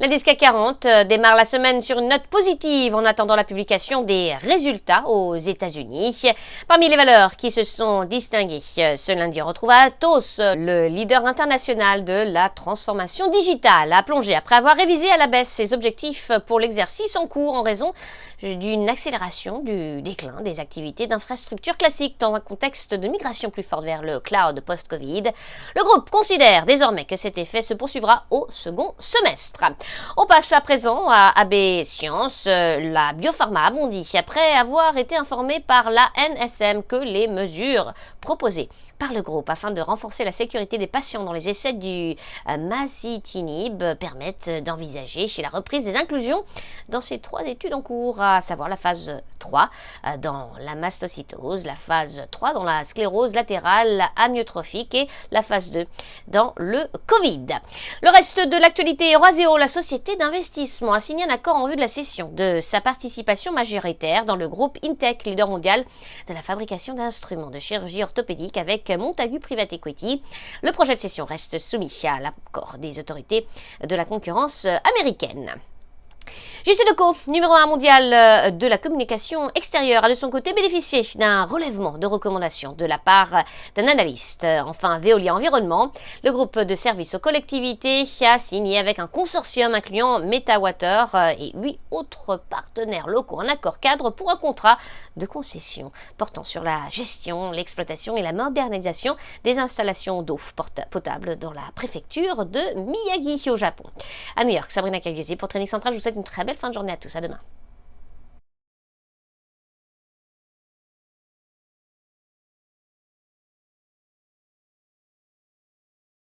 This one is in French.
L'indice CAC 40 démarre la semaine sur une note positive en attendant la publication des résultats aux États-Unis. Parmi les valeurs qui se sont distinguées ce lundi, on retrouve Atos, le leader international de la transformation digitale, a plongé après avoir révisé à la baisse ses objectifs pour l'exercice en cours en raison d'une accélération du déclin des activités d'infrastructure classiques dans un contexte de migration plus forte vers le cloud post-Covid. Le groupe considère désormais que cet effet se poursuivra au second semestre. On passe à présent à AB Science. La biopharma a bondi après avoir été informée par la NSM que les mesures proposées par le groupe afin de renforcer la sécurité des patients dans les essais du masitinib permettent d'envisager la reprise des inclusions dans ces 3 études en cours, à savoir la phase 3 dans la mastocytose, la phase 3 dans la sclérose latérale amyotrophique et la phase 2 dans le Covid. Le reste de l'actualité, Eurazeo, la société d'investissement, a signé un accord en vue de la cession de sa participation majoritaire dans le groupe Intech, leader mondial de la fabrication d'instruments de chirurgie orthopédique avec Montagu Private Equity. Le projet de cession reste soumis à l'accord des autorités de la concurrence américaine. JCDecaux, numéro 1 mondial de la communication extérieure, a de son côté bénéficié d'un relèvement de recommandations de la part d'un analyste. Enfin, Veolia Environnement, le groupe de services aux collectivités, a signé avec un consortium incluant MetaWater et 8 autres partenaires locaux un accord cadre pour un contrat de concession portant sur la gestion, l'exploitation et la modernisation des installations d'eau potable dans la préfecture de Miyagi au Japon. À New York, Sabrina Cagliozzi pour Training Central, je vous souhaite une très belle fin de journée à tous, à demain.